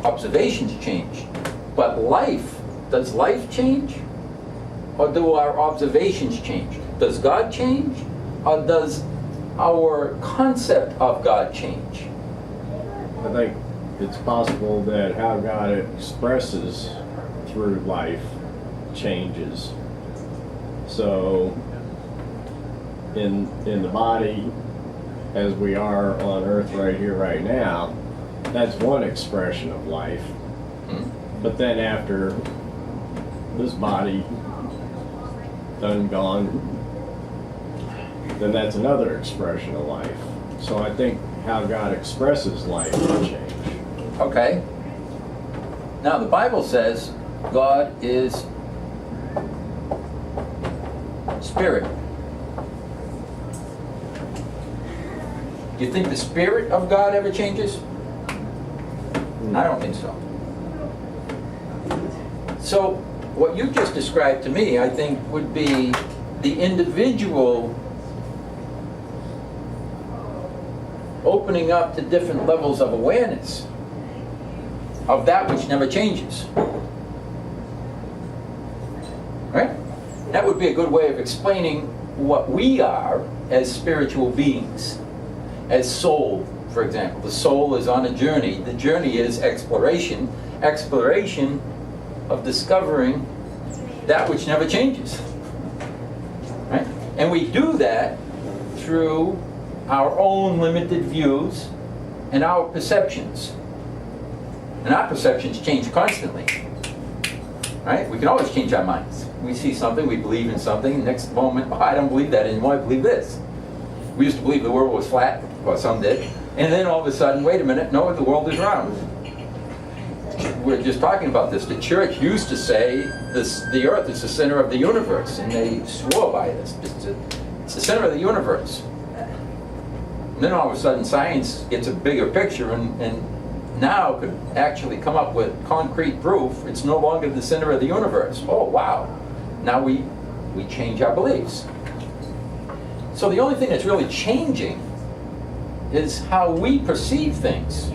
observations change. But life, does life change? Or do our observations change? Does God change? Or does our concept of God change? I think it's possible that how God expresses through life changes. So in the body, as we are on earth right here, right now, that's one expression of life. But then after this body done gone, then that's another expression of life. So I think how God expresses life will change. Okay. Now the Bible says God is spirit. Do you think the spirit of God ever changes? I don't think so. So what you just described to me, I think, would be the individual opening up to different levels of awareness of that which never changes. Right? That would be a good way of explaining what we are as spiritual beings. As soul, for example. The soul is on a journey. The journey is exploration. Exploration of discovering that which never changes. Right? And we do that through our own limited views and our perceptions. And our perceptions change constantly. Right? We can always change our minds. We see something, we believe in something, next moment, I don't believe that anymore, I believe this. We used to believe the world was flat, or some did, and then all of a sudden, wait a minute, no, the world is round. We're just talking about this. The church used to say the earth is the center of the universe, and they swore by this. It's the center of the universe. And then all of a sudden, science gets a bigger picture, and now could actually come up with concrete proof it's no longer the center of the universe. Oh, wow. Now we change our beliefs. So the only thing that's really changing is how we perceive things.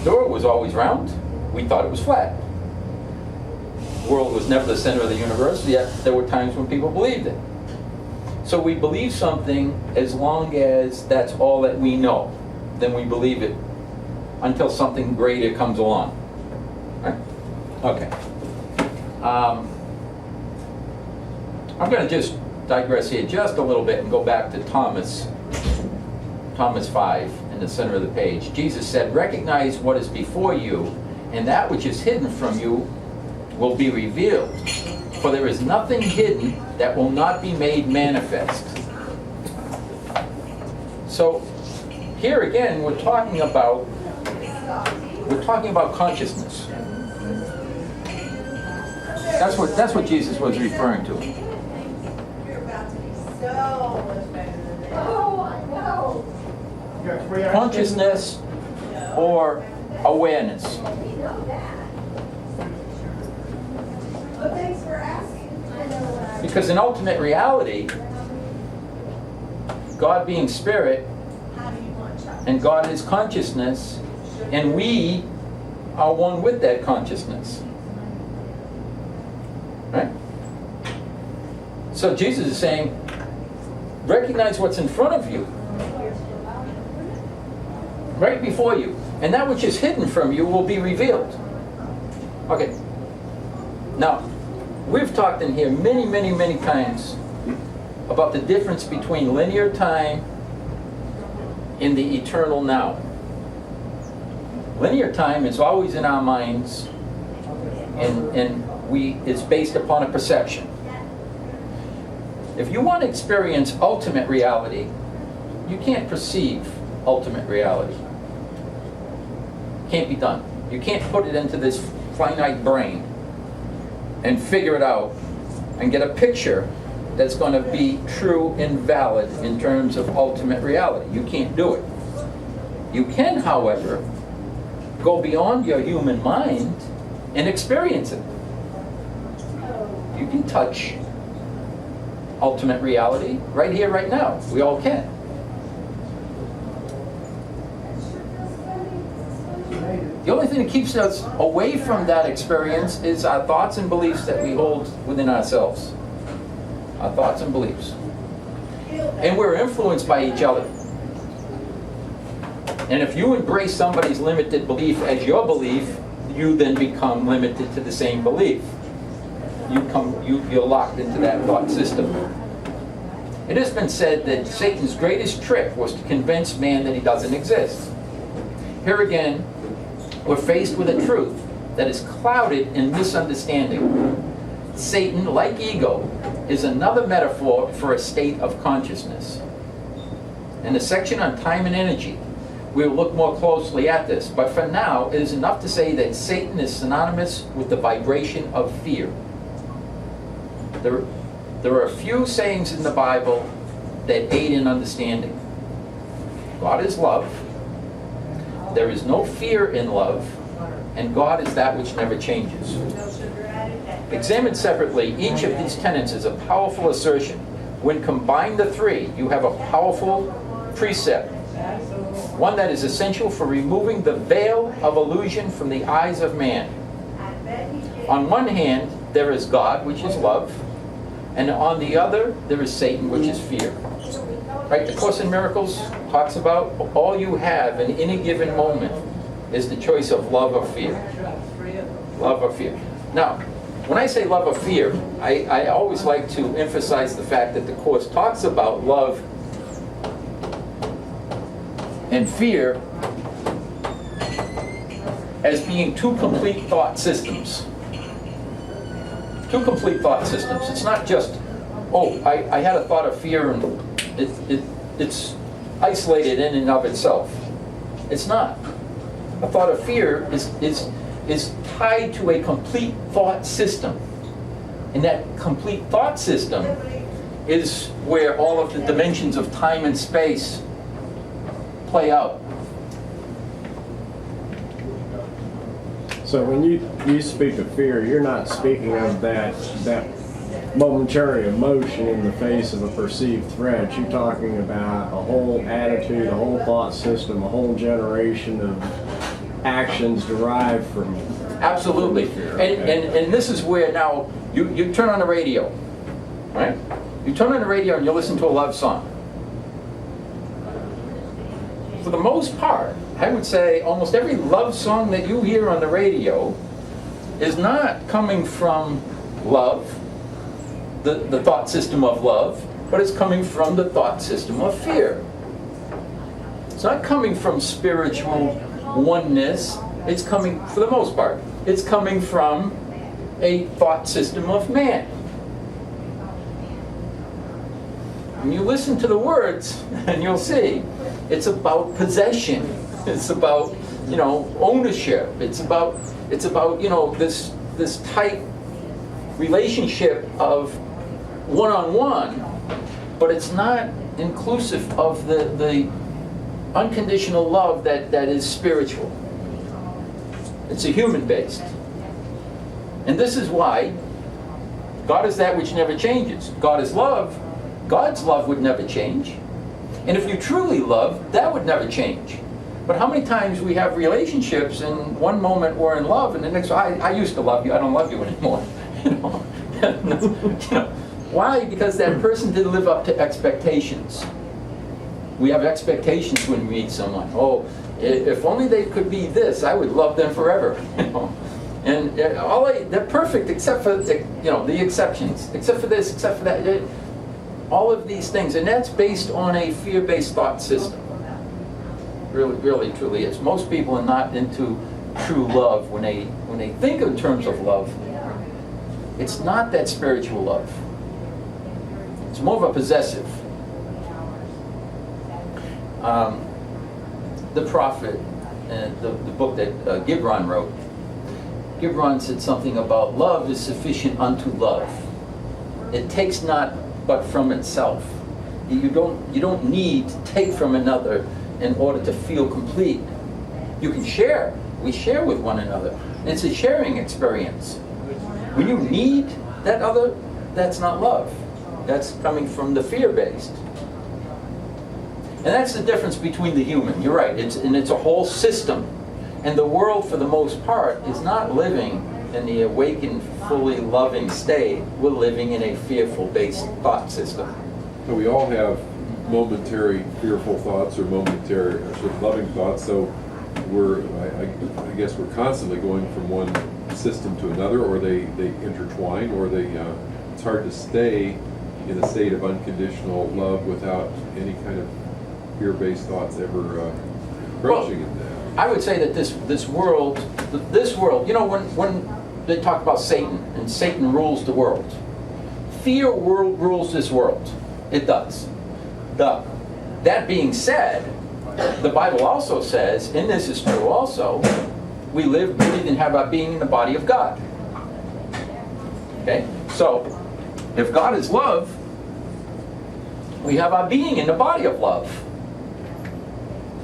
The world was always round. We thought it was flat. The world was never the center of the universe, yet there were times when people believed it. So we believe something as long as that's all that we know. Then we believe it until something greater comes along. Right? Okay. I'm going to just digress here just a little bit and go back to Thomas 5 in the center of the page. Jesus said, "Recognize what is before you, and that which is hidden from you will be revealed. For there is nothing hidden that will not be made manifest." So here again, we're talking about consciousness. That's what Jesus was referring to. Consciousness or awareness. Because in ultimate reality, God being spirit, and God is consciousness, and we are one with that consciousness. Right? So Jesus is saying, recognize what's in front of you, right before you, and that which is hidden from you will be revealed. Okay. Now, we've talked in here many, many, many times about the difference between linear time and the eternal now. Linear time is always in our minds, and it's based upon a perception. If you want to experience ultimate reality, you can't perceive ultimate reality. Can't be done. You can't put it into this finite brain and figure it out and get a picture that's going to be true and valid in terms of ultimate reality. You can't do it. You can, however, go beyond your human mind and experience it. You can touch ultimate reality right here, right now. We all can. The only thing that keeps us away from that experience is our thoughts and beliefs that we hold within ourselves. Our thoughts and beliefs. And we're influenced by each other. And if you embrace somebody's limited belief as your belief, you then become limited to the same belief. You're locked into that thought system. It has been said that Satan's greatest trick was to convince man that he doesn't exist. Here again, we're faced with a truth that is clouded in misunderstanding. Satan, like ego, is another metaphor for a state of consciousness. In the section on time and energy, we'll look more closely at this, but for now, it is enough to say that Satan is synonymous with the vibration of fear. There are a few sayings in the Bible that aid in understanding. God is love. There is no fear in love, and God is that which never changes. Examined separately, each of these tenets is a powerful assertion. When combined the three, you have a powerful precept, one that is essential for removing the veil of illusion from the eyes of man. On one hand, there is God, which is love, and on the other, there is Satan, which is fear. Right? The Course in Miracles talks about all you have in any given moment is the choice of love or fear. Love or fear. Now, when I say love or fear, I always like to emphasize the fact that the Course talks about love and fear as being two complete thought systems. Two complete thought systems. It's not just, oh, I had a thought of fear and it's isolated in and of itself. It's not. A thought of fear is tied to a complete thought system. And that complete thought system is where all of the dimensions of time and space play out. So when you speak of fear, you're not speaking of that momentary emotion in the face of a perceived threat. You're talking about a whole attitude, a whole thought system, a whole generation of actions derived from Absolutely. fear. And this is where now you turn on the radio, right? You turn on the radio and you listen to a love song. For the most part, I would say almost every love song that you hear on the radio is not coming from love, the thought system of love, but it's coming from the thought system of fear. It's not coming from spiritual oneness. It's coming, for the most part, it's coming from a thought system of man. When you listen to the words, and you'll see, it's about possession. It's about, ownership. It's about, this tight relationship of one-on-one, but it's not inclusive of the unconditional love that is spiritual. It's a human-based. And this is why God is that which never changes. God is love. God's love would never change. And if you truly love, that would never change. But how many times we have relationships and one moment we're in love and the next, I used to love you, I don't love you anymore. Why? Because that person didn't live up to expectations. We have expectations when we meet someone. Oh, if only they could be this, I would love them forever. And they're perfect except for the exceptions, except for this, except for that. All of these things, and that's based on a fear-based thought system. Really, really, truly is. Most people are not into true love when they think in terms of love. It's not that spiritual love. It's more of a possessive. The prophet, the book that Gibran wrote. Gibran said something about love is sufficient unto love. It takes not but from itself. You don't need to take from another in order to feel complete. You can share. We share with one another. It's a sharing experience. When you need that other, that's not love. That's coming from the fear-based. And that's the difference between the human. You're right. It's a whole system. And the world, for the most part, is not living in the awakened, fully loving state. We're living in a fearful-based thought system. So we all have momentary fearful thoughts or momentary or sort of loving thoughts. So I guess we're constantly going from one system to another, or they intertwine, or it's hard to stay in a state of unconditional love without any kind of fear-based thoughts ever approaching in that. I would say that this world, you know, when they talk about Satan, and Satan rules the world. Fear rules this world. It does. That being said, the Bible also says, and this is true also, we live, breathe, and have our being in the body of God. Okay? So, if God is love, we have our being in the body of love.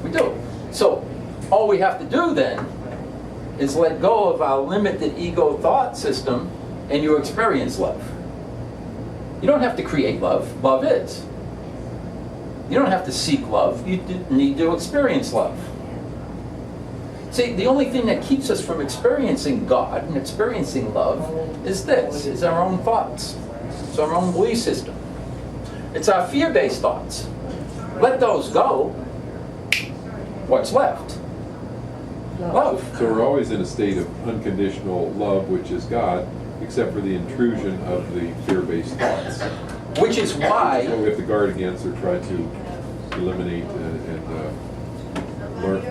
We do. So, all we have to do then is let go of our limited ego thought system, and you experience love. You don't have to create love. Love is. You don't have to seek love. You need to experience love. See, the only thing that keeps us from experiencing God and experiencing love is our own thoughts. It's our own belief system. It's our fear-based thoughts. Let those go. What's left? Love. So we're always in a state of unconditional love, which is God, except for the intrusion of the fear-based thoughts. Which is why So we have to guard against or try to eliminate and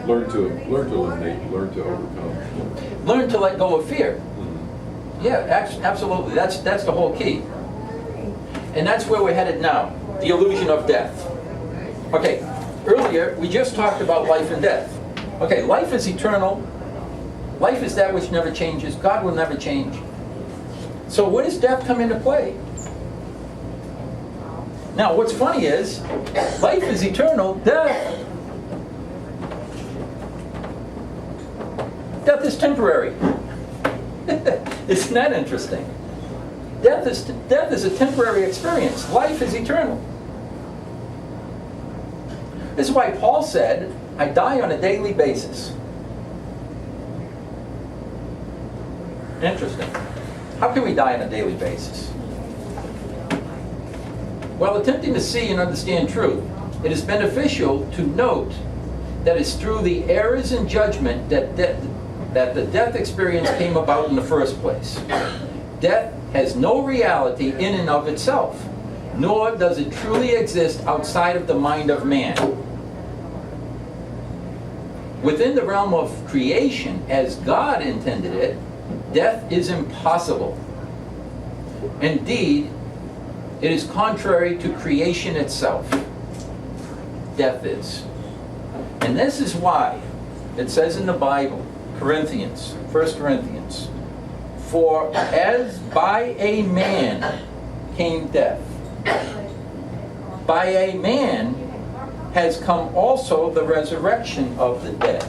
learn to eliminate, learn to overcome. learn to let go of fear. Mm-hmm. Yeah, absolutely. That's the whole key. And that's where we're headed now. The illusion of death. Okay, earlier we just talked about life and death. Okay, life is eternal. Life is that which never changes. God will never change. So where does death come into play? Now, what's funny is, life is eternal. Death is temporary. Isn't that interesting? Death is a temporary experience. Life is eternal. This is why Paul said, I die on a daily basis. Interesting. How can we die on a daily basis? While attempting to see and understand truth, it is beneficial to note that it's through the errors in judgment that the death experience came about in the first place. Death has no reality in and of itself, nor does it truly exist outside of the mind of man. Within the realm of creation, as God intended it, death is impossible. Indeed, it is contrary to creation itself. Death is. And this is why it says in the Bible, 1 Corinthians, for as by a man came death, by a man has come also the resurrection of the dead.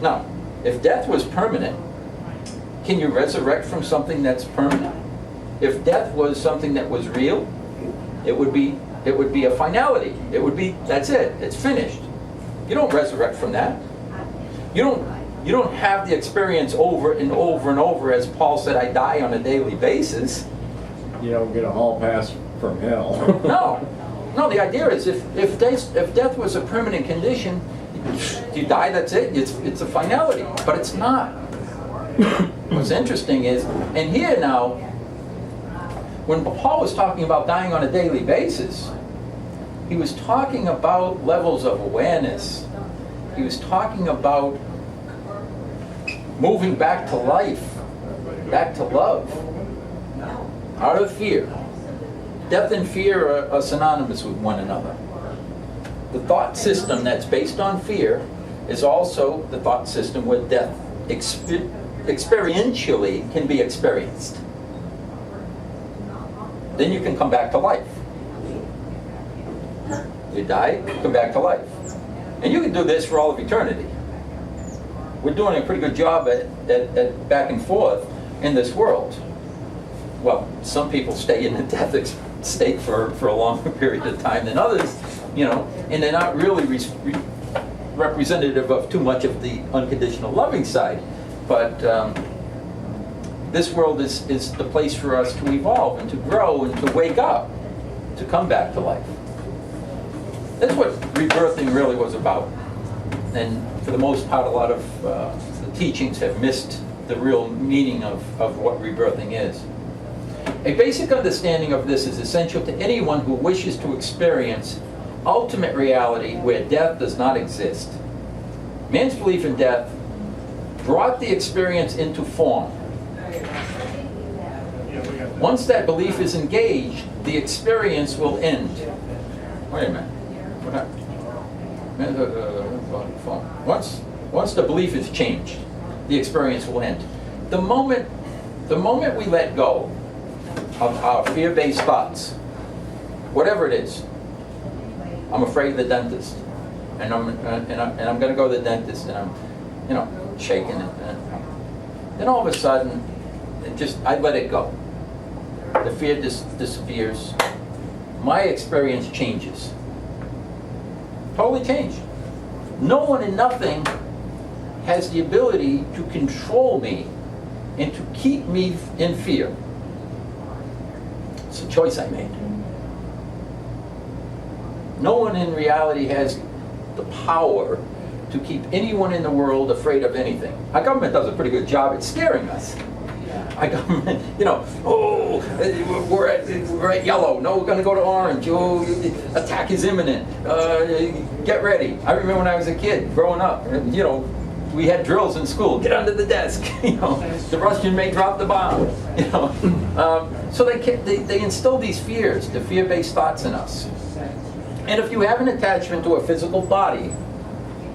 Now, if death was permanent, can you resurrect from something that's permanent? If death was something that was real, it would be a finality. It would be, that's it, it's finished. You don't resurrect from that. You don't have the experience over and over and over, as Paul said, I die on a daily basis. You don't get a hall pass from hell. No, the idea is if death was a permanent condition, you die, that's it, it's a finality, but it's not. What's interesting is, and here now, when Paul was talking about dying on a daily basis, he was talking about levels of awareness. He was talking about moving back to life, back to love, out of fear. Death and fear are synonymous with one another. The thought system that's based on fear is also the thought system where death experientially can be experienced. Then you can come back to life. You die, come back to life. And you can do this for all of eternity. We're doing a pretty good job at back and forth in this world. Well, some people stay in the death state for a longer period of time than others, and they're not really representative of too much of the unconditional loving side, but this world is the place for us to evolve and to grow and to wake up, to come back to life. That's what rebirthing really was about. And for the most part, a lot of the teachings have missed the real meaning of what rebirthing is. A basic understanding of this is essential to anyone who wishes to experience ultimate reality where death does not exist. Man's belief in death brought the experience into form. Once that belief is engaged, the experience will end. Wait a minute. What happened? Once the belief is changed, the experience will end. The moment we let go of our fear-based thoughts, whatever it is, I'm afraid of the dentist, and I'm going to go to the dentist, and I'm shaking it, and then all of a sudden, I let it go. The fear disappears. My experience changes. Totally changed. No one and nothing has the ability to control me and to keep me in fear. It's a choice I made. No one in reality has the power to keep anyone in the world afraid of anything. Our government does a pretty good job at scaring us. Our government, we're at yellow. No, we're going to go to orange. Oh, attack is imminent. Get ready. I remember when I was a kid, growing up, we had drills in school. Get under the desk. The Russian may drop the bomb. So they instill these fears, the fear-based thoughts in us. And if you have an attachment to a physical body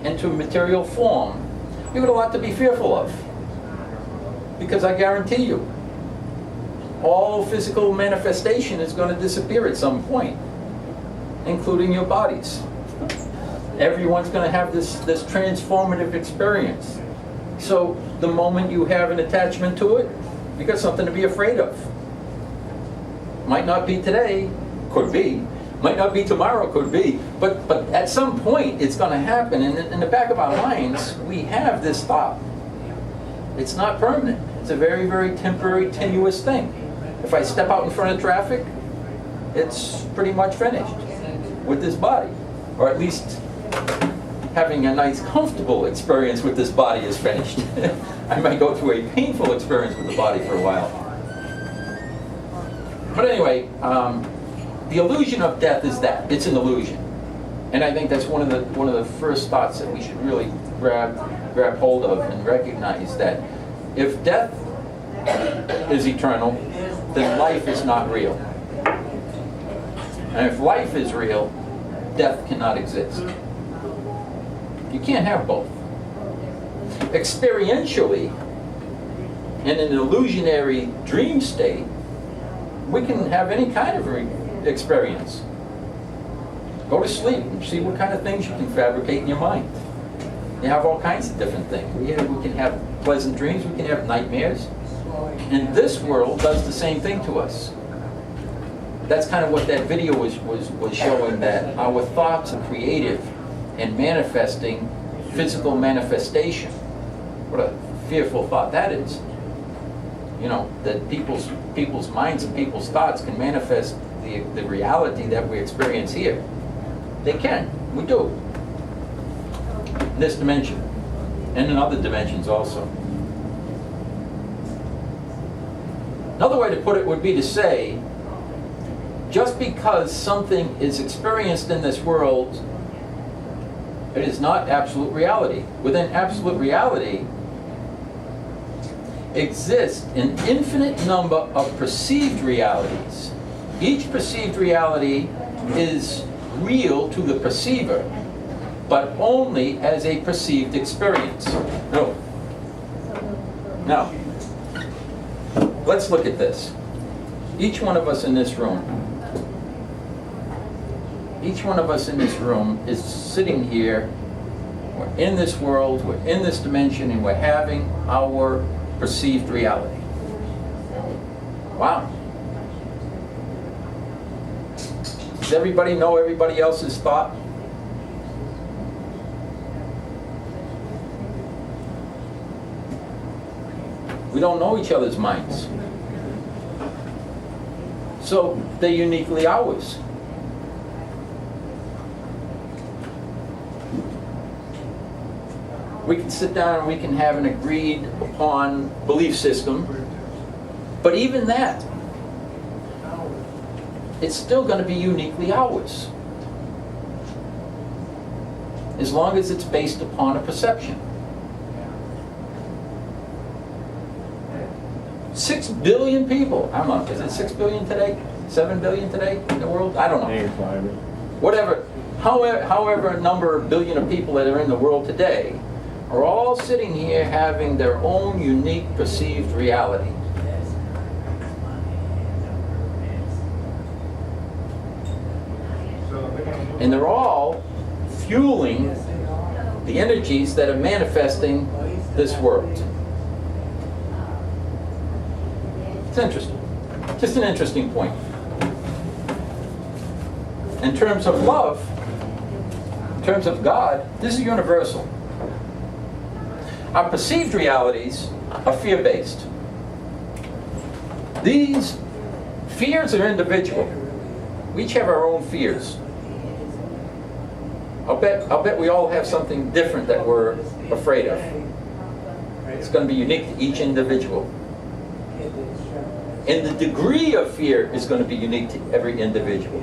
and to material form, you've got a lot to be fearful of. Because I guarantee you, all physical manifestation is going to disappear at some point, including your bodies. Everyone's going to have this transformative experience. So the moment you have an attachment to it, you got something to be afraid of. Might not be today, could be. Might not be tomorrow, could be. But at some point, it's going to happen. And in the back of our minds, we have this thought. It's not permanent. It's a very, very temporary, tenuous thing. If I step out in front of traffic, it's pretty much finished with this body. Or at least having a nice, comfortable experience with this body is finished. I might go through a painful experience with the body for a while. But anyway, the illusion of death is that. It's an illusion. And I think that's one of the first thoughts that we should really grab hold of and recognize, that if death is eternal, then life is not real. And if life is real, death cannot exist. You can't have both. Experientially, in an illusionary dream state, we can have any kind of experience. Go to sleep and see what kind of things you can fabricate in your mind. You have all kinds of different things. We can have pleasant dreams, we can have nightmares. And this world does the same thing to us. That's kind of what that video was showing, that our thoughts are creative and manifesting physical manifestation. What a fearful thought that is. That people's minds and people's thoughts can manifest the reality that we experience here. They can. We do. In this dimension. And in other dimensions also. Another way to put it would be to say, just because something is experienced in this world, it is not absolute reality. Within absolute reality exists an infinite number of perceived realities. Each perceived reality is real to the perceiver, but only as a perceived experience. Now, let's look at this. Each one of us in this room, is sitting here. We're in this world, we're in this dimension, and we're having our perceived reality. Wow. Does everybody know everybody else's thought? We don't know each other's minds. So they're uniquely ours. We can sit down and we can have an agreed upon belief system, but even that, it's still going to be uniquely ours, as long as it's based upon a perception. 6 billion people, I don't know, is it 6 billion today? 7 billion today in the world? I don't know. Whatever, however a number of billion of people that are in the world today are all sitting here having their own unique perceived reality. And they're all fueling the energies that are manifesting this world. It's interesting. Just an interesting point. In terms of love, in terms of God, this is universal. Our perceived realities are fear-based. These fears are individual. We each have our own fears. I'll bet we all have something different that we're afraid of. It's going to be unique to each individual. And the degree of fear is going to be unique to every individual.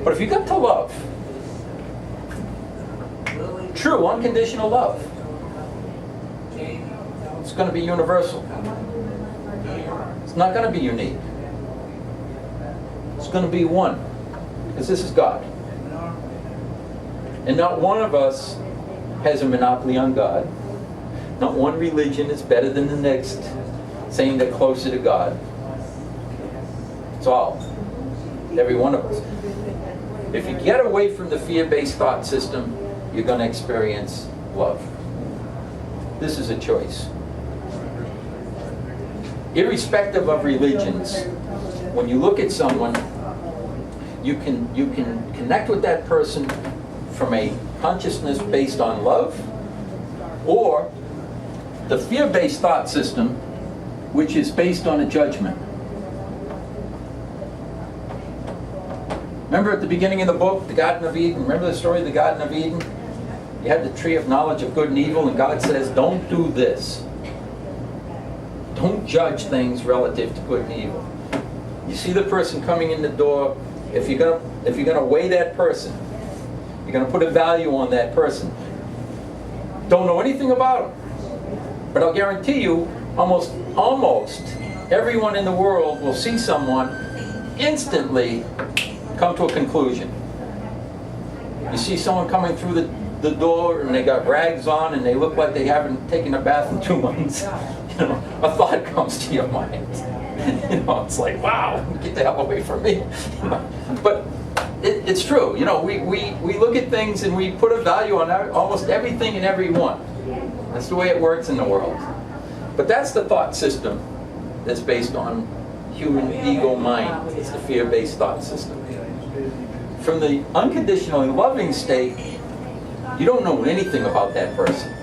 But if you got to love, true unconditional love, it's going to be universal. It's not going to be unique. It's going to be one, because this is God. And not one of us has a monopoly on God. Not one religion is better than the next, saying they're closer to God. It's all. Every one of us. If you get away from the fear-based thought system, you're going to experience love. This is a choice. Irrespective of religions, when you look at someone, you can connect with that person from a consciousness based on love, or the fear-based thought system, which is based on a judgment. Remember at the beginning of the book, the Garden of Eden? Remember the story of the Garden of Eden? You had the tree of knowledge of good and evil, and God says, don't do this. Don't judge things relative to good and evil. You see the person coming in the door, if you're gonna weigh that person, you're going to put a value on that person. Don't know anything about them. But I'll guarantee you, almost everyone in the world will see someone instantly come to a conclusion. You see someone coming through the door and they got rags on and they look like they haven't taken a bath in 2 months. You know, a thought comes to your mind. You know, it's like, wow, get the hell away from me. You know, but it's true. You know, we look at things and we put a value on almost everything and everyone. That's the way it works in the world. But that's the thought system that's based on human ego mind. It's the fear-based thought system. From the unconditionally loving state, you don't know anything about that person.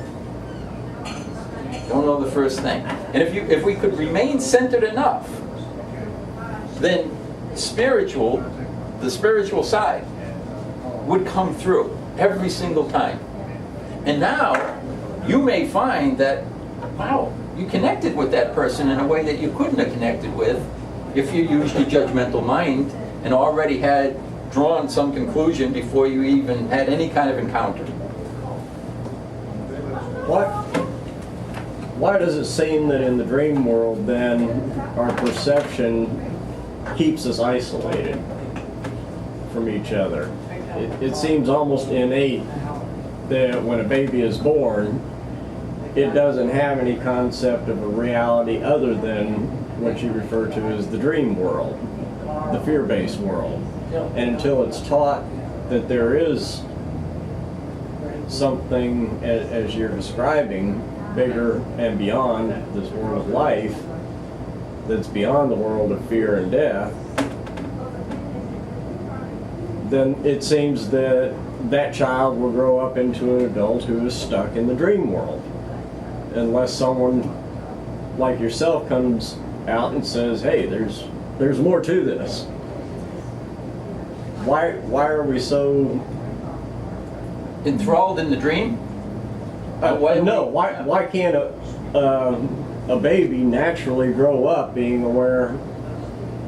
You don't know the first thing. And if we could remain centered enough, then the spiritual side would come through every single time. And now you may find that, wow, you connected with that person in a way that you couldn't have connected with if you used your judgmental mind and already had drawn some conclusion before you even had any kind of encounter. Why does it seem that in the dream world then our perception keeps us isolated from each other? It seems almost innate that when a baby is born, it doesn't have any concept of a reality other than what you refer to as the dream world, the fear-based world. And until it's taught that there is something, as you're describing, bigger and beyond this world of life, that's beyond the world of fear and death, then it seems that that child will grow up into an adult who is stuck in the dream world, unless someone like yourself comes out and says, hey, there's more to this. Why are we so Enthralled in the dream? why can't a baby naturally grow up being aware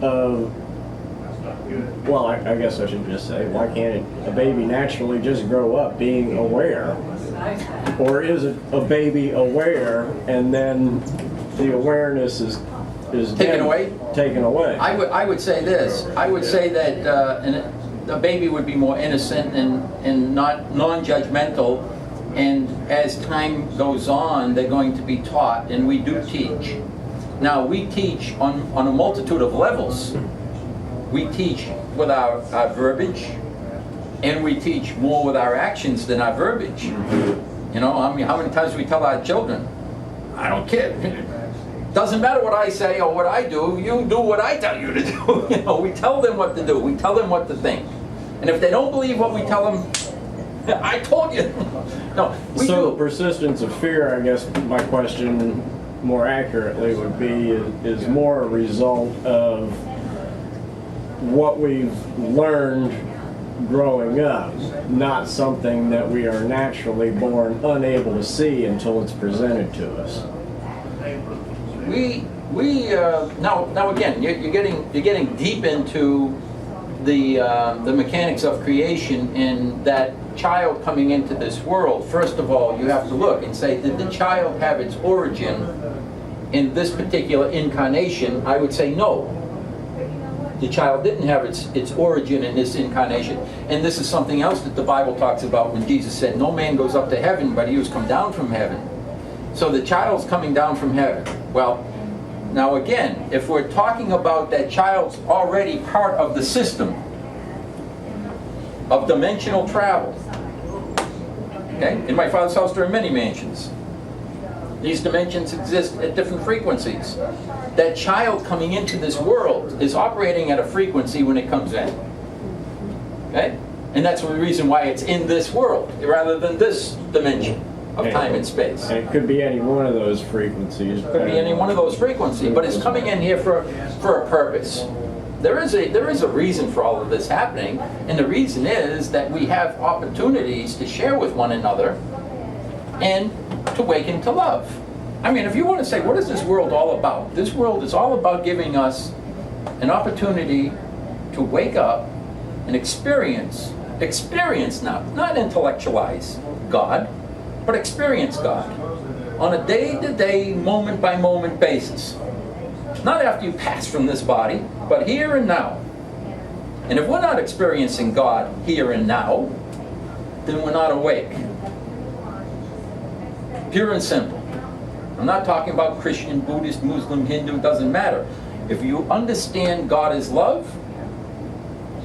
of, well, I guess I should just say, why can't a baby naturally just grow up being aware? Or is it a baby aware and then the awareness is Taken away? Taken away. I would say this. I would say that a baby would be more innocent and not non-judgmental, and as time goes on, they're going to be taught, and we do teach. Now, we teach on a multitude of levels. We teach with our verbiage, and we teach more with our actions than our verbiage. You know, I mean, how many times we tell our children, I don't care. Doesn't matter what I say or what I do, you do what I tell you to do. You know, we tell them what to do, we tell them what to think. And if they don't believe what we tell them, I told you. No, we So do. the persistence of fear, I guess my question more accurately would be, is more a result of what we've learned growing up, not something that we are naturally born unable to see until it's presented to us. Now again, you're getting deep into the mechanics of creation, and that child coming into this world. First of all, you have to look and say, did the child have its origin in this particular incarnation? I would say no. The child didn't have its origin in this incarnation. And this is something else that the Bible talks about when Jesus said, no man goes up to heaven, but he who's come down from heaven. So the child's coming down from heaven. Well, now again, if we're talking about that child's already part of the system of dimensional travel, okay? In my Father's house there are many mansions. These dimensions exist at different frequencies. That child coming into this world is operating at a frequency when it comes in. Okay? And that's the reason why it's in this world rather than this dimension of time and space. And it could be any one of those frequencies. It could be any one of those frequencies, but it's coming in here for a purpose. There is a reason for all of this happening, and the reason is that we have opportunities to share with one another and to awaken to love. I mean, if you want to say, what is this world all about? This world is all about giving us an opportunity to wake up and experience now, not intellectualize God, but experience God on a day-to-day, moment-by-moment basis. Not after you pass from this body, but here and now. And if we're not experiencing God here and now, then we're not awake. Pure and simple. I'm not talking about Christian, Buddhist, Muslim, Hindu, doesn't matter. If you understand God is love,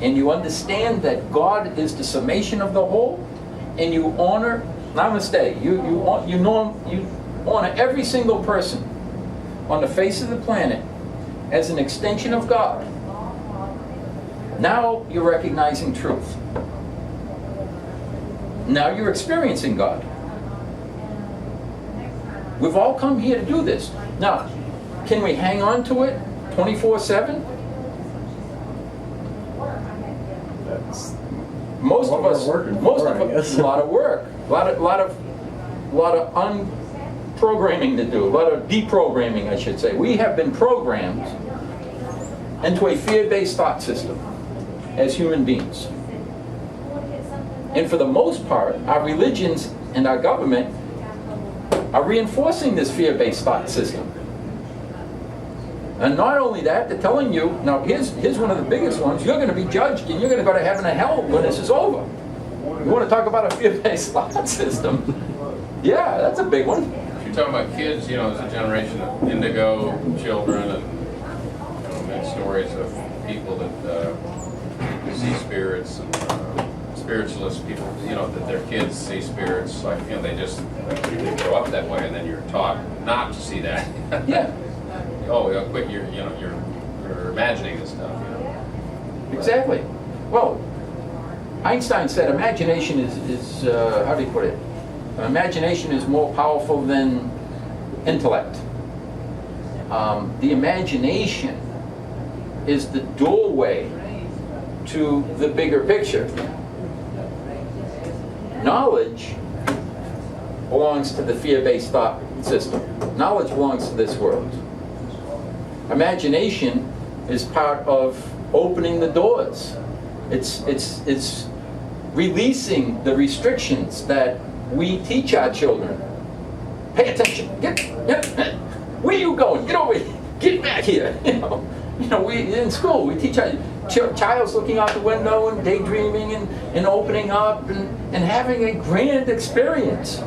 and you understand that God is the summation of the whole, and you honor, namaste, you honor every single person on the face of the planet as an extension of God. Now you're recognizing truth. Now you're experiencing God. We've all come here to do this. Now, can we hang on to it 24/7? Most of us, a lot of work, a lot of unprogramming to do, a lot of deprogramming, I should say. We have been programmed into a fear-based thought system as human beings. And for the most part, our religions and our government are reinforcing this fear-based thought system. And not only that, they're telling you, now here's one of the biggest ones, you're going to be judged and you're going to go to heaven and hell when this is over. You want to talk about a fear-based thought system? Yeah, that's a big one. If you're talking about kids, you know, there's a generation of indigo children, and many stories of people that see spirits, and spiritualist people, you know, that their kids see spirits, like, you know, they grow up that way, and then you're taught not to see that. Yeah. Oh, quit! You're imagining this stuff. You know. Exactly. Well, Einstein said imagination is how do you put it? Imagination is more powerful than intellect. the imagination is the doorway to the bigger picture. Knowledge belongs to the fear-based thought system. Knowledge belongs to this world. Imagination is part of opening the doors. It's releasing the restrictions that we teach our children. Pay attention. Where are you going? Get over here. Get back here. We in school we teach our child's looking out the window and daydreaming and opening up and having a grand experience.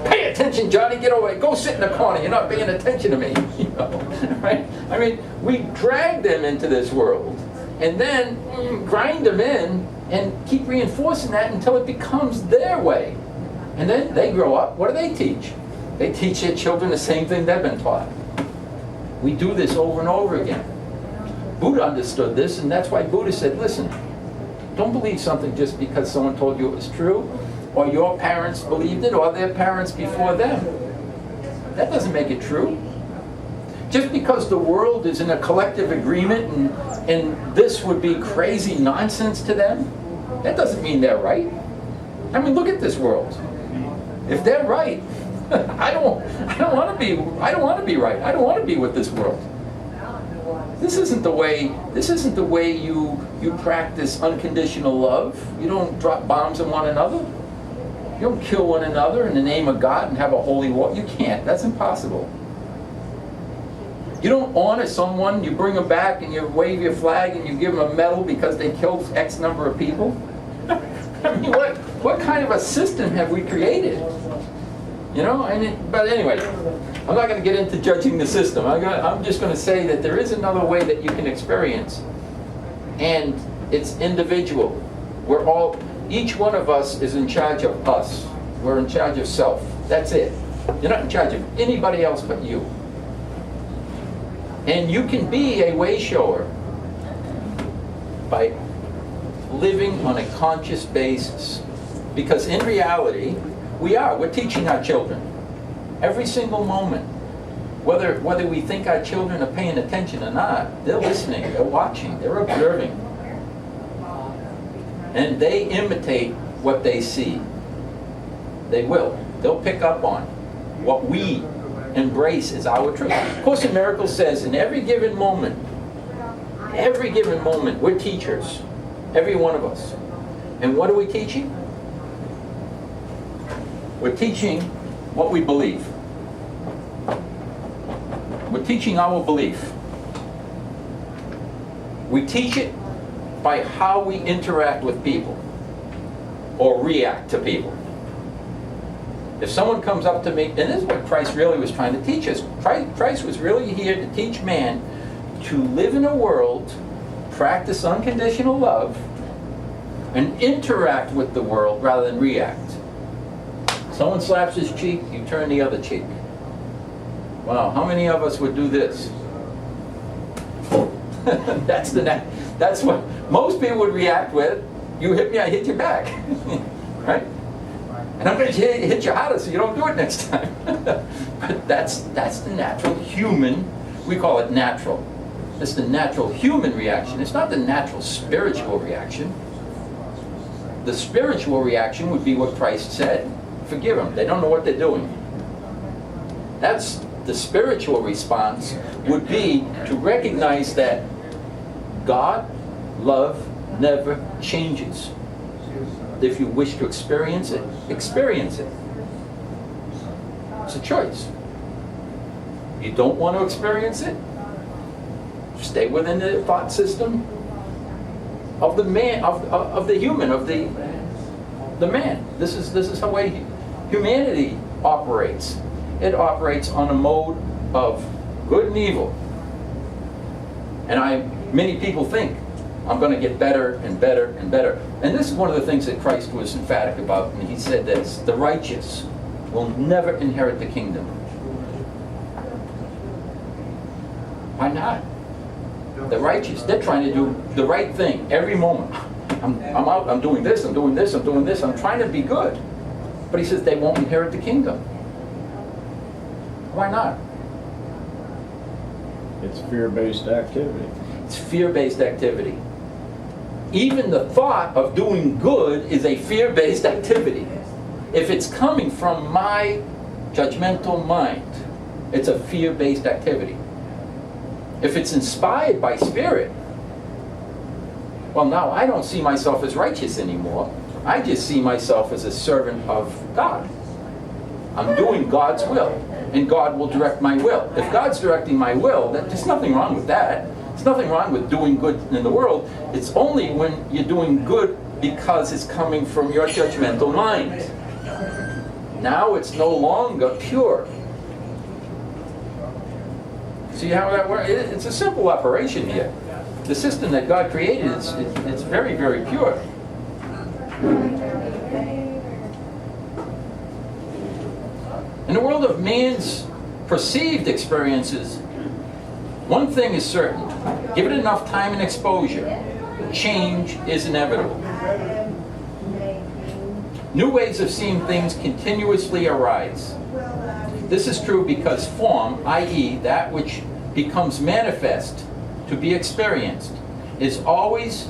Pay attention, Johnny. Get over here. Go sit in the corner. You're not paying attention to me. Right? I mean, we drag them into this world and then grind them in and keep reinforcing that until it becomes their way. And then they grow up. What do they teach? They teach their children the same thing they've been taught. We do this over and over again. Buddha understood this, and that's why Buddha said, listen, don't believe something just because someone told you it was true, or your parents believed it, or their parents before them. That doesn't make it true. Just because the world is in a collective agreement and this would be crazy nonsense to them, that doesn't mean they're right. I mean, look at this world. If they're right, I don't want to be right. I don't want to be with this world. This isn't the way you practice unconditional love. You don't drop bombs on one another. You don't kill one another in the name of God and have a holy war. You can't. That's impossible. You don't honor someone, you bring them back and you wave your flag and you give them a medal because they killed X number of people. I mean, what kind of a system have we created? But anyway, I'm not going to get into judging the system. I'm just going to say that there is another way that you can experience. And it's individual. Each one of us is in charge of us. We're in charge of self. That's it. You're not in charge of anybody else but you. And you can be a way shower by living on a conscious basis. Because in reality, we're teaching our children every single moment. Whether we think our children are paying attention or not, they're listening, they're watching, they're observing. And they imitate what they see. They will. They'll pick up on what we embrace as our truth. Course in Miracles says in every given moment, we're teachers. Every one of us. And what are we teaching? We're teaching what we believe. We're teaching our belief. We teach it by how we interact with people or react to people. If someone comes up to me, and this is what Christ really was trying to teach us. Christ was really here to teach man to live in a world, practice unconditional love, and interact with the world rather than react. Someone slaps his cheek, you turn the other cheek. Wow, how many of us would do this? That's what most people would react with. You hit me, I hit you back. Right? And I'm going to hit you harder so you don't do it next time. But that's the natural human, we call it natural. It's the natural human reaction. It's not the natural spiritual reaction. The spiritual reaction would be what Christ said. Forgive them. They don't know what they're doing. That's the spiritual response would be to recognize that God, love, never changes. If you wish to experience it, experience it. It's a choice. You don't want to experience it? Stay within the thought system of the man, of the human, of the man. This is how way humanity operates. It operates on a mode of good and evil. And many people think I'm going to get better and better and better. And this is one of the things that Christ was emphatic about. And he said this: the righteous will never inherit the kingdom. Why not? The righteous, they're trying to do the right thing every moment. I'm out, I'm doing this, I'm doing this, I'm doing this, I'm trying to be good. But he says they won't inherit the kingdom. Why not? It's fear-based activity. It's fear-based activity. Even the thought of doing good is a fear-based activity. If it's coming from my judgmental mind, it's a fear-based activity. If it's inspired by spirit, well, now I don't see myself as righteous anymore. I just see myself as a servant of God. I'm doing God's will, and God will direct my will. If God's directing my will, there's nothing wrong with that. There's nothing wrong with doing good in the world. It's only when you're doing good because it's coming from your judgmental mind. Now it's no longer pure. See how that works? It's a simple operation here. The system that God created is it's very, very pure. In the world of man's perceived experiences, one thing is certain. Give it enough time and exposure, change is inevitable. New ways of seeing things continuously arise. This is true because form, i.e. that which becomes manifest to be experienced, is always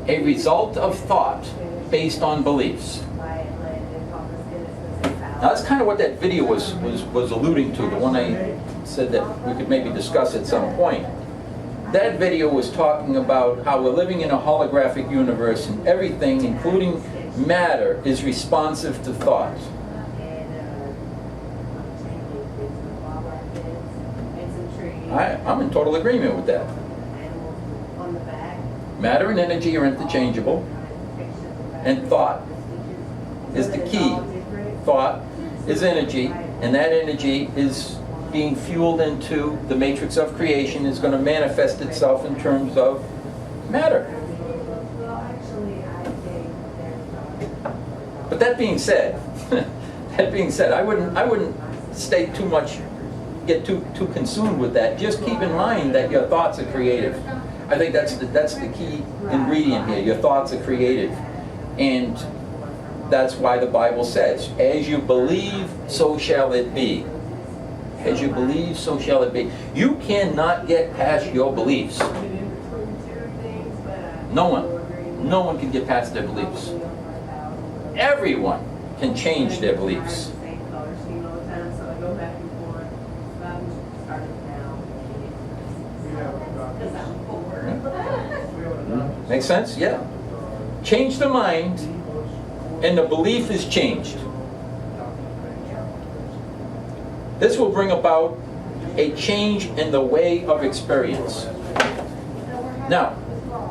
a result of thought based on beliefs. Now that's kind of what that video was alluding to, the one I said that we could maybe discuss at some point. That video was talking about how we're living in a holographic universe and everything, including matter, is responsive to thought. I'm in total agreement with that. Matter and energy are interchangeable, and thought is the key. Thought is energy, and that energy is being fueled into the matrix of creation, is going to manifest itself in terms of matter. But that being said, I wouldn't stay too much, get too consumed with that. Just keep in mind that your thoughts are creative. I think that's the key ingredient here. Your thoughts are creative, and that's why the Bible says, "As you believe, so shall it be." As you believe, so shall it be. You cannot get past your beliefs. No one can get past their beliefs. Everyone can change their beliefs. Make sense? Yeah. Change the mind, and the belief is changed. This will bring about a change in the way of experience. Now,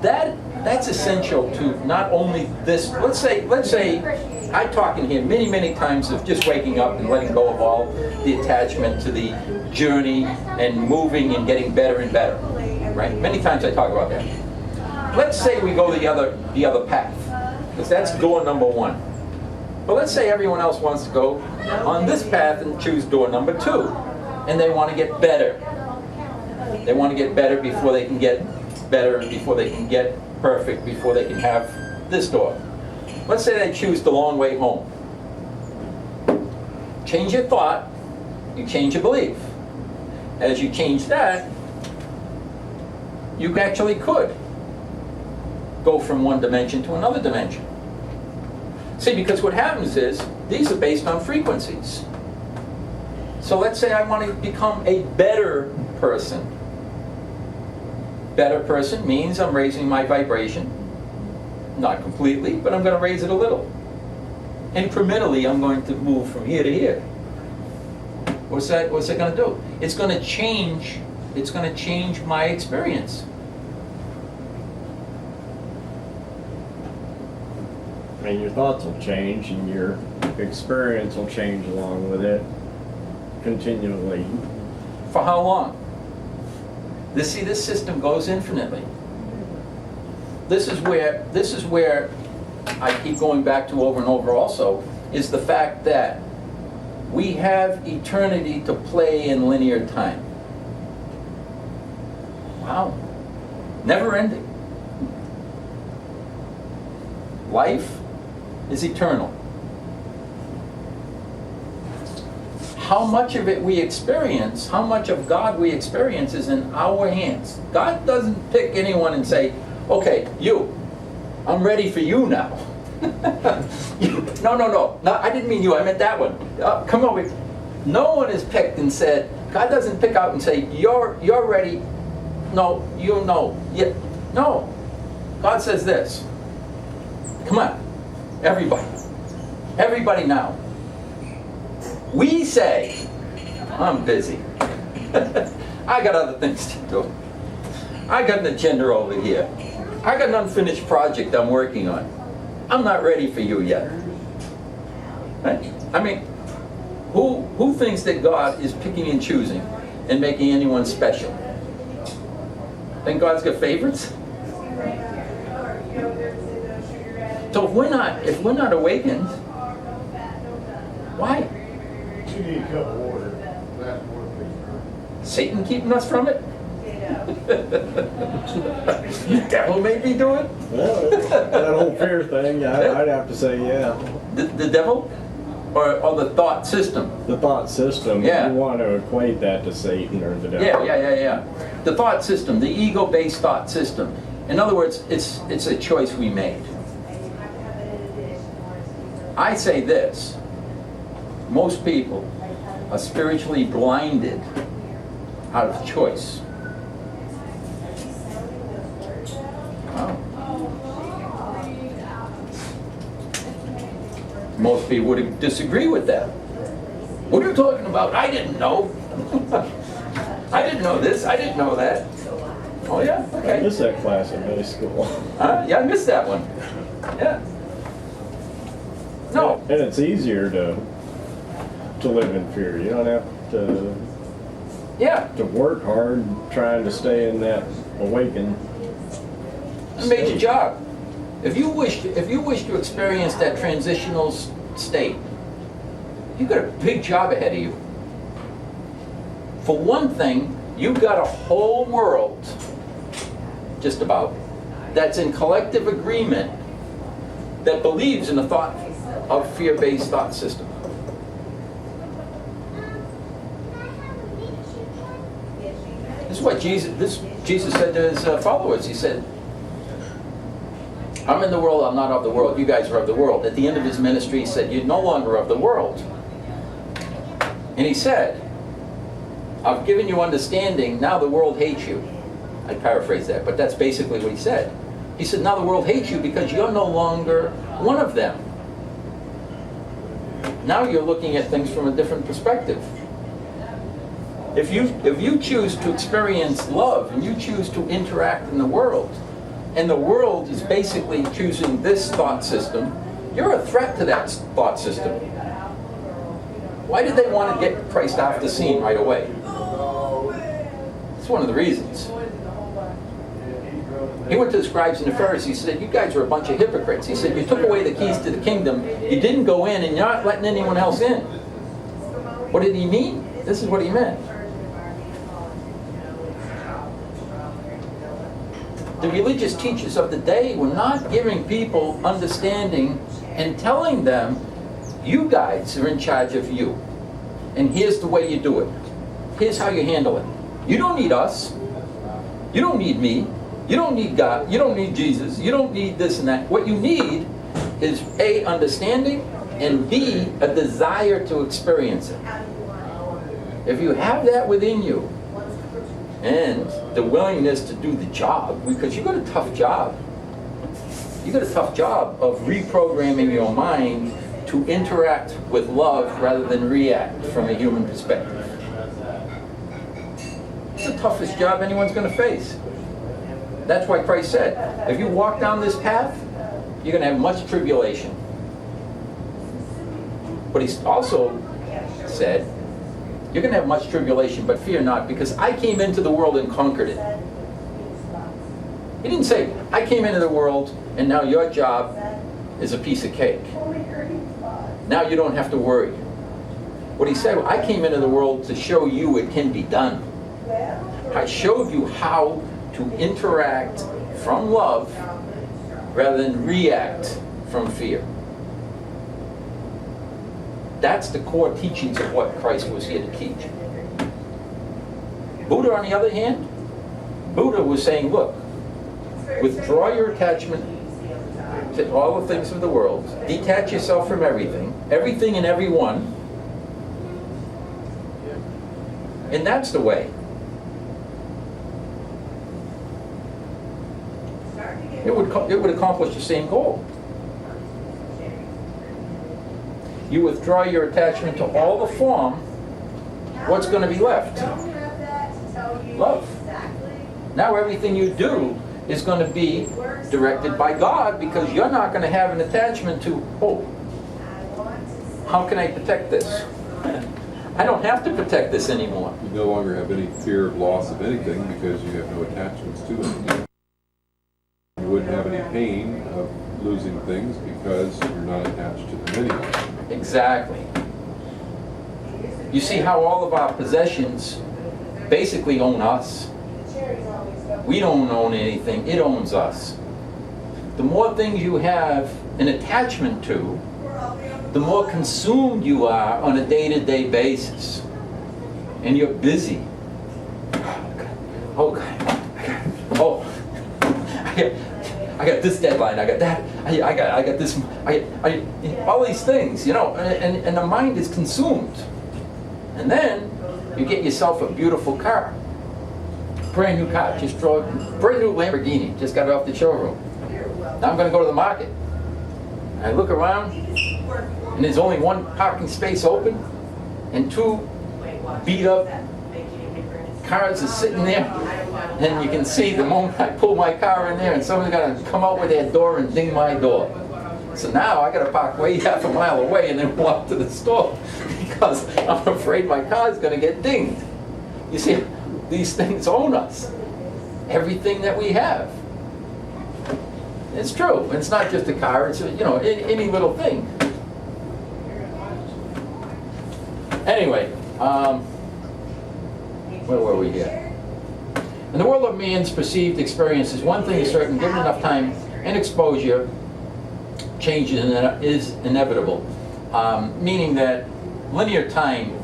that's essential to not only this. Let's say I talk in here many times of just waking up and letting go of all the attachment to the journey and moving and getting better and better. Right? Many times I talk about that. Let's say we go the other path, because that's door number one. But let's say everyone else wants to go on this path and choose door number 2, and they want to get better. They want to get better before they can get better, before they can get perfect, before they can have this door. Let's say they choose the long way home. Change your thought, you change your belief. As you change that, you actually could go from one dimension to another dimension. See, because what happens is, these are based on frequencies. So let's say I want to become a better person. Better person means I'm raising my vibration. Not completely, but I'm going to raise it a little. Incrementally, I'm going to move from here to here. What's that going to do? It's going to change my experience. And your thoughts will change, and your experience will change along with it continually. For how long? This system goes infinitely. This is where I keep going back to over and over also, is the fact that we have eternity to play in linear time. Wow. Never ending. Life is eternal. how much of it we experience, how much of God we experience is in our hands. God doesn't pick anyone and say, okay, you, I'm ready for you now. No, I didn't mean you, I meant that one. Come over. No one is picked and said, God doesn't pick out and say, you're ready. No, you know. Yeah. No. God says this. Come on, everybody. Everybody now. We say, I'm busy. I got other things to do. I got an agenda over here. I got an unfinished project I'm working on. I'm not ready for you yet. Right? I mean, who thinks that God is picking and choosing and making anyone special? Think God's got favorites? So if we're not awakened, why? You need a cup of water. Satan keeping us from it? Devil made me do it? Well, that whole fear thing, I'd have to say, yeah. The devil? Or the thought system? The thought system, Yeah. you want to equate that to Satan or the devil. Yeah. The thought system, the ego-based thought system. In other words, it's a choice we made. I say this. Most people are spiritually blinded out of choice. Wow. Most people would disagree with that. What are you talking about? I didn't know. I didn't know this. I didn't know that. Oh yeah? I Okay. missed that class in high school. Yeah, I missed that one. Yeah. No. And it's easier to live in fear. You don't have Yeah. to work hard trying to stay in that awakened You made your state. job. If you wish to experience that transitional state, you've got a big job ahead of you. For one thing, you've got a whole world, just about, that's in collective agreement that believes in a fear-based thought system. This is what Jesus said to his followers. He said, I'm in the world, I'm not of the world, you guys are of the world. At the end of his ministry, he said, you're no longer of the world. And he said, I've given you understanding, now the world hates you. I paraphrase that, but that's basically what he said. He said, now the world hates you because you're no longer one of them. Now you're looking at things from a different perspective. If you choose to experience love and you choose to interact in the world, and the world is basically choosing this thought system, you're a threat to that thought system. Why did they want to get Christ off the scene right away? It's one of the reasons. He went to the scribes and the Pharisees. He said, you guys are a bunch of hypocrites. He said, you took away the keys to the kingdom. You didn't go in and you're not letting anyone else in. What did he mean? This is what he meant. The religious teachers of the day were not giving people understanding and telling them, you guys are in charge of you. And here's the way you do it. Here's how you handle it. You don't need us. You don't need me. You don't need God. You don't need Jesus. You don't need this and that. What you need is A, understanding, and B, a desire to experience it. If you have that within you, and the willingness to do the job, because you've got a tough job. You've got a tough job of reprogramming your mind to interact with love rather than react from a human perspective. It's the toughest job anyone's going to face. That's why Christ said, if you walk down this path, you're going to have much tribulation. But he also said, you're going to have much tribulation, but fear not, because I came into the world and conquered it. He didn't say, I came into the world and now your job is a piece of cake. Now you don't have to worry. What he said, I came into the world to show you it can be done. I showed you how to interact from love rather than react from fear. That's the core teachings of what Christ was here to teach. Buddha, on the other hand, Buddha was saying, look, withdraw your attachment to all the things of the world, detach yourself from everything and everyone, and that's the way. It would accomplish the same goal. You withdraw your attachment to all the form, what's going to be left? Love. Now everything you do is going to be directed by God, because you're not going to have an attachment to, oh, how can I protect this? I don't have to protect this anymore. You no longer have any fear of loss of anything because you have no attachments to it. You wouldn't have any pain of losing things because you're not attached to them anyway. Exactly. You see how all of our possessions basically own us? We don't own anything, it owns us. The more things you have an attachment to, the more consumed you are on a day-to-day basis. And you're busy. Oh, I got this deadline, I got that, I got this, all these things, you know, and the mind is consumed. And then you get yourself a beautiful car. Brand new car, brand new Lamborghini, just got it off the showroom. Now I'm going to go to the market. And I look around, and there's only one parking space open, and two beat up cars are sitting there, and you can see the moment I pull my car in there, and someone's going to come out with their door and ding my door. So now I got to park way half a mile away and then walk to the store, because I'm afraid my car's going to get dinged. You see, these things own us. Everything that we have. It's true. It's not just a car. It's, you know, any little thing. Anyway, where were we here? In the world of man's perceived experiences, one thing is certain: given enough time and exposure, change is inevitable. Meaning that linear time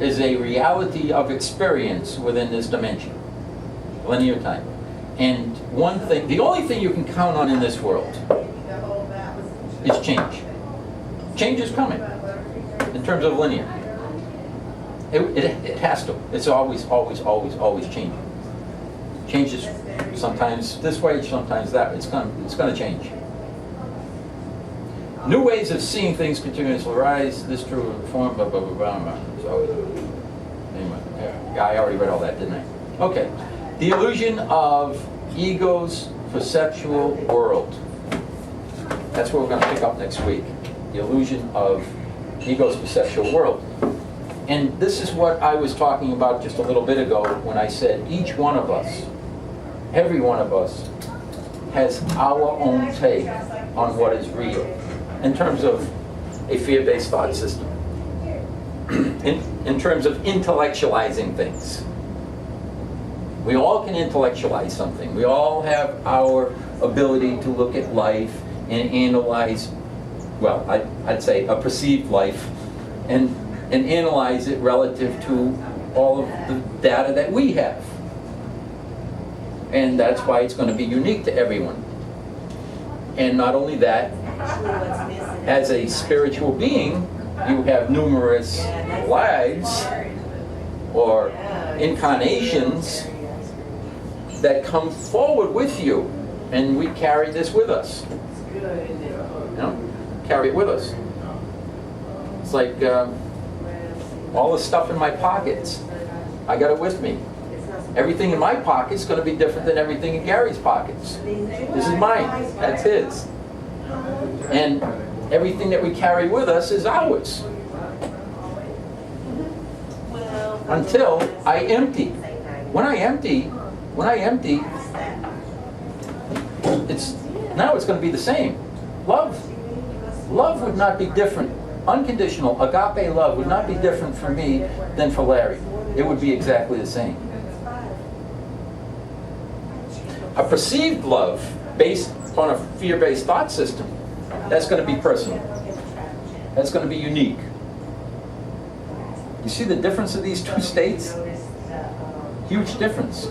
is a reality of experience within this dimension. Linear time. And one thing, the only thing you can count on in this world is change. Change is coming in terms of linear. It has to. It's always changing. Changes sometimes this way, sometimes that. It's going to change. New ways of seeing things continuously arise. This true form, blah, blah, blah, blah, blah. So, anyway, yeah, I already read all that, didn't I? Okay. The illusion of ego's perceptual world. That's what we're going to pick up next week. The illusion of ego's perceptual world. And this is what I was talking about just a little bit ago when I said each one of us, every one of us, has our own take on what is real in terms of a fear-based thought system, in terms of intellectualizing things. We all can intellectualize something. We all have our ability to look at life and analyze, well, I'd say a perceived life, and analyze it relative to all of the data that we have. And that's why it's going to be unique to everyone. And not only that, as a spiritual being, you have numerous lives or incarnations that come forward with you, and we carry this with us. You know, carry it with us. It's like all the stuff in my pockets, I got it with me. Everything in my pocket is going to be different than everything in Gary's pockets. This is mine, that's his. And everything that we carry with us is ours. Until I empty. When I empty, it's going to be the same. Love would not be different. Unconditional, agape love would not be different for me than for Larry. It would be exactly the same. A perceived love based on a fear-based thought system, that's going to be personal. That's going to be unique. You see the difference of these two states? Huge difference.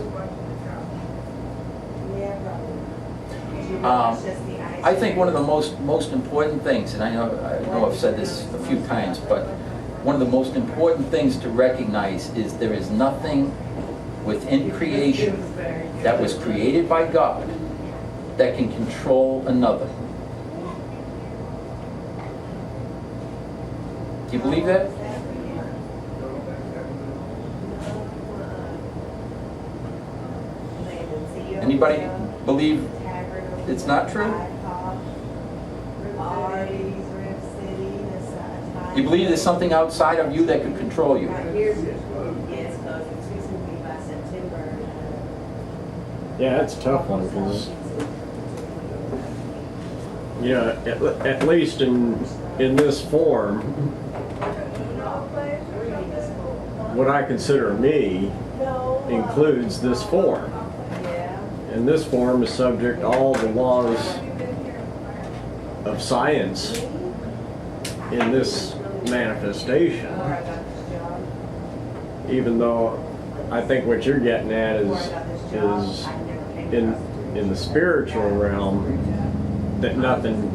I think one of the most important things, and I know I've said this a few times, but one of the most important things to recognize is there is nothing within creation that was created by God that can control another. Do you believe that? Anybody believe it's not true? You believe there's something outside of you that could control you? Yeah, that's a tough one because, you know, at least in this form, what I consider me includes this form. And this form is subject to all the laws of science in this manifestation. Even though I think what you're getting at is in the spiritual realm that nothing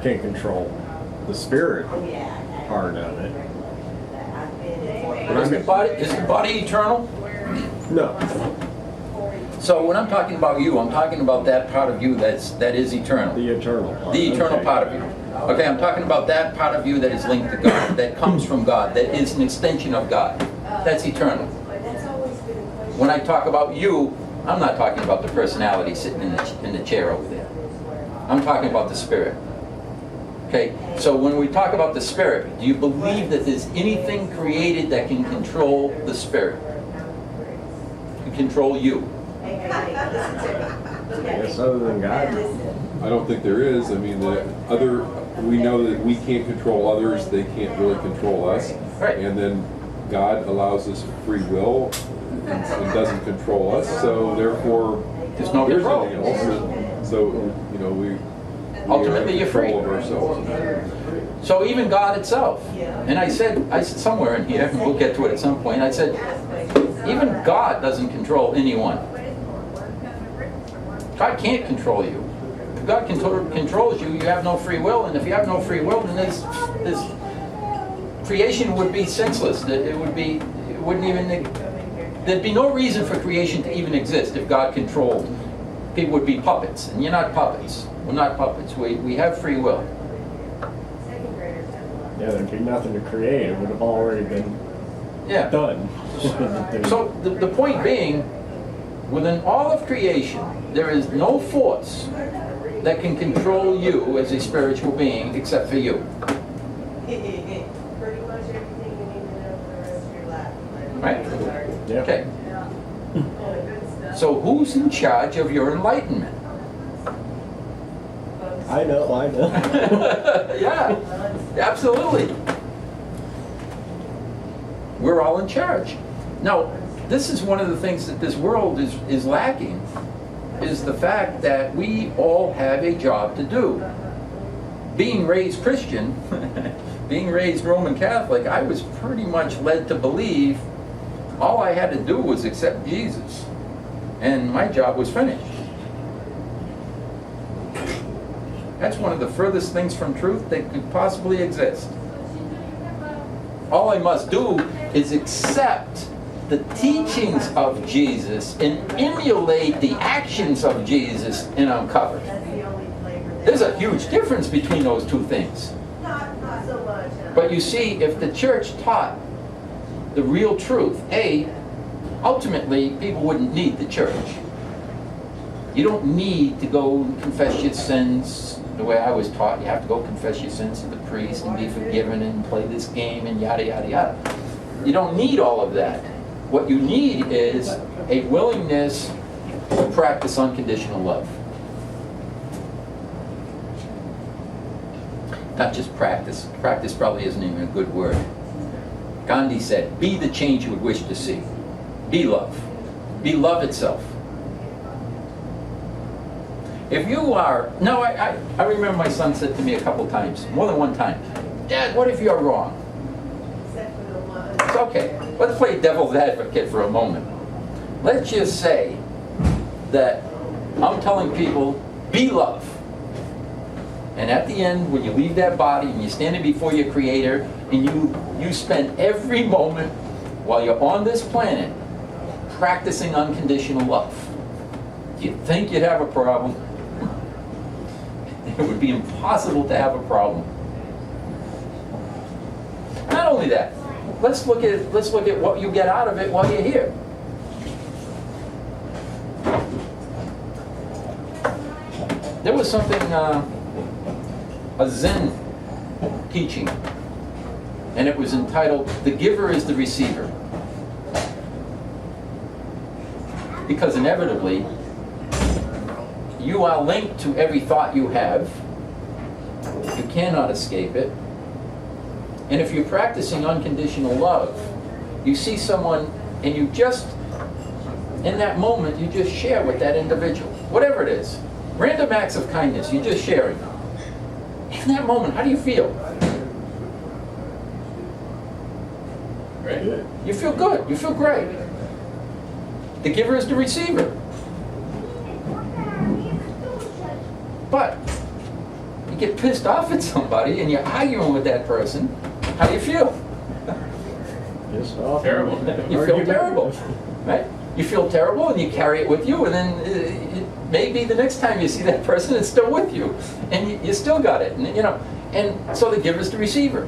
can control the spirit part of it. Is the body eternal? No. So when I'm talking about you, I'm talking about that part of you that is eternal. The eternal part. The eternal part of you. Okay, I'm talking about that part of you that is linked to God, that comes from God, that is an extension of God. That's eternal. When I talk about you, I'm not talking about the personality sitting in the chair over there. I'm talking about the spirit. Okay, so when we talk about the spirit, do you believe that there's anything created that can control the spirit? Can control you? Yes, other than God. I don't think there is. I mean, we know that we can't control others, they can't really control us. Right. And then God allows us free will and doesn't control us, so therefore There's no there's control. nothing else. And so, you know, we Ultimately, have you're free. control of ourselves. So even God itself, and I said somewhere in here, and we'll get to it at some point, I said, even God doesn't control anyone. God can't control you. If God controls you, you have no free will, and if you have no free will, then this creation would be senseless. There'd be no reason for creation to even exist if God controlled. People would be puppets, and you're not puppets. We're not puppets. We have free will. Yeah, there'd be nothing to create. It would have already been done. So the point being, within all of creation, there is no force that can control you as a spiritual being except for you. Right? Yeah. Okay. So who's in charge of your enlightenment? I know. Yeah, absolutely. We're all in charge. Now, this is one of the things that this world is lacking, is the fact that we all have a job to do. Being raised Christian, being raised Roman Catholic, I was pretty much led to believe all I had to do was accept Jesus, and my job was finished. That's one of the furthest things from truth that could possibly exist. All I must do is accept the teachings of Jesus and emulate the actions of Jesus, and I'm covered. There's a huge difference between those two things. But you see, if the church taught the real truth, ultimately people wouldn't need the church. You don't need to go and confess your sins the way I was taught. You have to go confess your sins to the priest and be forgiven and play this game and yada, yada, yada. You don't need all of that. What you need is a willingness to practice unconditional love. Not just practice. Practice probably isn't even a good word. Gandhi said, be the change you would wish to see. Be love. Be love itself. If you are, no, I remember my son said to me a couple times, more than one time, Dad, what if you're wrong? okay, let's play devil's advocate for a moment. Let's just say that I'm telling people, be love. And at the end, when you leave that body and you're standing before your Creator, and you spend every moment while you're on this planet practicing unconditional love, do you think you'd have a problem? It would be impossible to have a problem. Not only that, let's look at what you get out of it while you're here. There was something, a Zen teaching, and it was entitled, "The Giver is the Receiver." Because inevitably, you are linked to every thought you have. You cannot escape it. And if you're practicing unconditional love, you see someone and you just, in that moment, you just share with that individual, whatever it is. Random acts of kindness, you're just sharing. In that moment, how do you feel? Right? You feel good, you feel great. The giver is the receiver. But you get pissed off at somebody and you're arguing with that person, how do you feel? Pissed off. Terrible. You feel terrible, right? You feel terrible and you carry it with you, and then maybe the next time you see that person, it's still with you, and you still got it, and and so the giver is the receiver.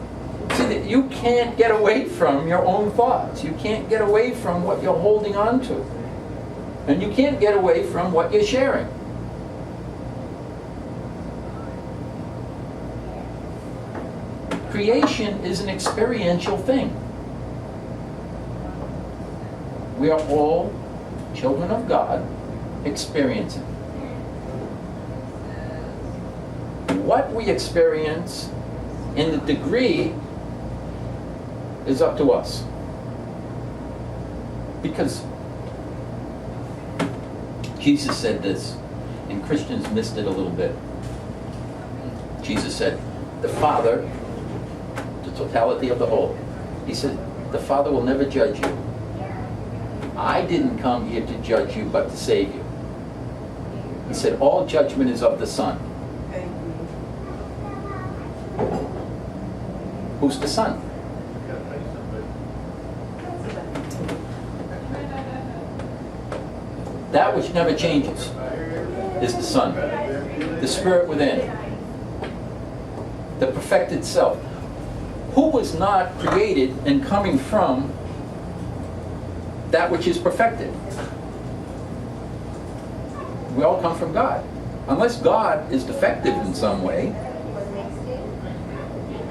See, that you can't get away from your own thoughts. You can't get away from what you're holding on to, and you can't get away from what you're sharing. Creation is an experiential thing. We are all children of God experiencing. What we experience in the degree is up to us. Because Jesus said this, and Christians missed it a little bit. Jesus said, the Father, the totality of the whole, he said, the Father will never judge you. I didn't come here to judge you, but to save you. He said, all judgment is of the Son. Who's the Son? That which never changes is the Son. The Spirit within. The perfected self. Who was not created and coming from that which is perfected? We all come from God. Unless God is defective in some way,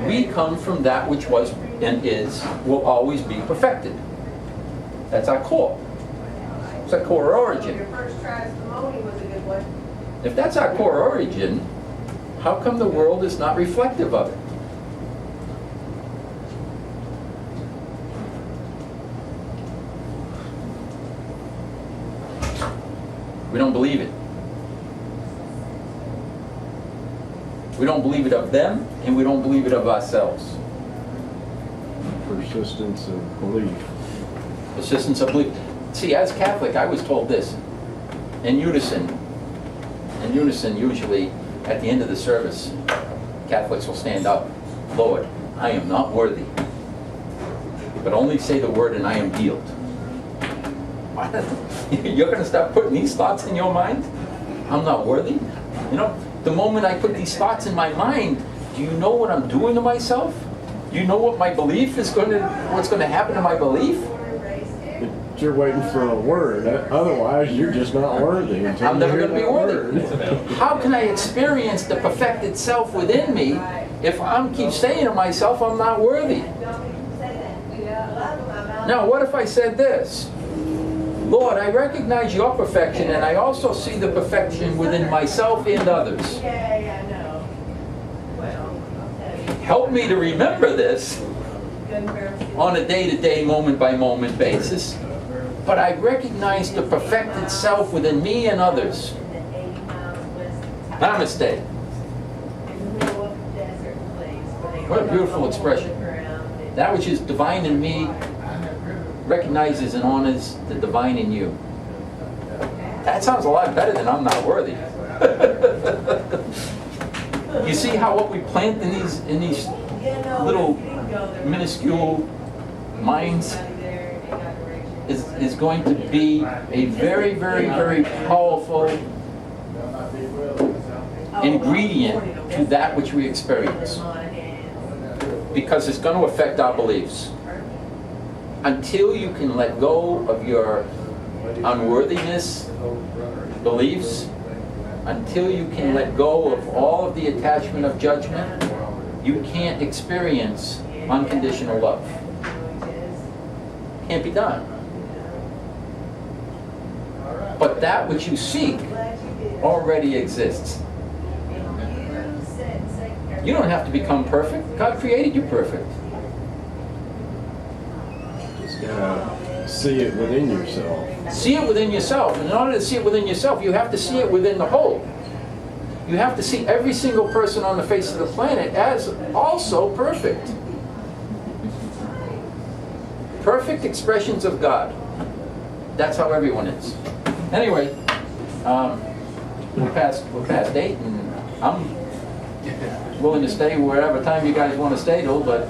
we come from that which was and is, will always be perfected. That's our core. It's our core origin. Your first testimony was a good one. If that's our core origin, how come the world is not reflective of it? We don't believe it. We don't believe it of them, and we don't believe it of ourselves. Persistence of belief. Persistence of belief. See, as Catholic, I was told this. In unison, usually, at the end of the service, Catholics will stand up. Lord, I am not worthy, but only say the word and I am healed. You're going to start putting these thoughts in your mind? I'm not worthy? You know, the moment I put these thoughts in my mind, do you know what I'm doing to myself? Do you know what my belief is what's going to happen to my belief? You're waiting for a word. Otherwise, you're just not worthy. I'm never going to be worthy. How can I experience the perfected self within me if I keep saying to myself, I'm not worthy? Now, what if I said this? Lord, I recognize your perfection, and I also see the perfection within myself and others. Yeah, I know. Well, I'll tell you. Help me to remember this on a day-to-day, moment-by-moment basis. But I recognize the perfected self within me and others. Namaste. What a beautiful expression. That which is divine in me recognizes and honors the divine in you. That sounds a lot better than I'm not worthy. You see how what we plant in these little minuscule minds is going to be a very, very, very powerful ingredient to that which we experience, because it's going to affect our beliefs. Until you can let go of your unworthiness beliefs, until you can let go of all of the attachment of judgment, you can't experience unconditional love. Can't be done. But that which you seek already exists. You don't have to become perfect. God created you perfect. Just gotta see it within yourself. See it within yourself. And in order to see it within yourself, you have to see it within the whole. You have to see every single person on the face of the planet as also perfect. Perfect expressions of God. That's how everyone is. Anyway, we're past 8, and I'm willing to stay wherever time you guys want to stay till, but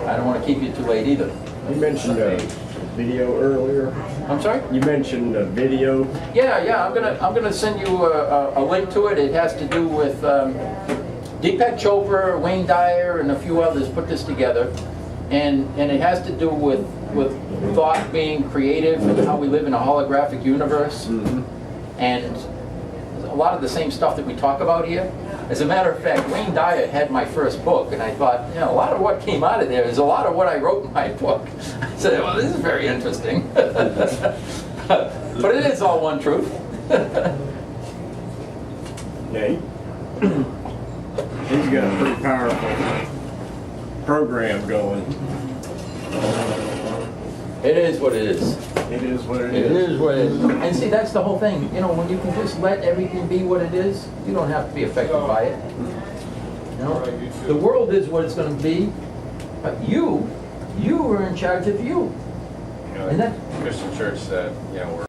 I don't want to keep you too late either. You mentioned a video earlier. I'm sorry? You mentioned a video. Yeah. I'm gonna send you a link to it. It has to do with Deepak Chopra, Wayne Dyer, and a few others put this together, and it has to do with thought being creative and how we live in a holographic universe, and a lot of the same stuff that we talk about here. As a matter of fact, Wayne Dyer had my first book, and I thought, a lot of what came out of there is a lot of what I wrote in my book. I said, well, this is very interesting. But it is all one truth. Yeah, he's got a pretty powerful program going. It is what it is. It is what it It is. is what it is. And see, that's the whole thing. When you can just let everything be what it is, you don't have to be affected by it. The world is what it's going to be, but you are in charge of you. You know, And that- the Christian church said, we're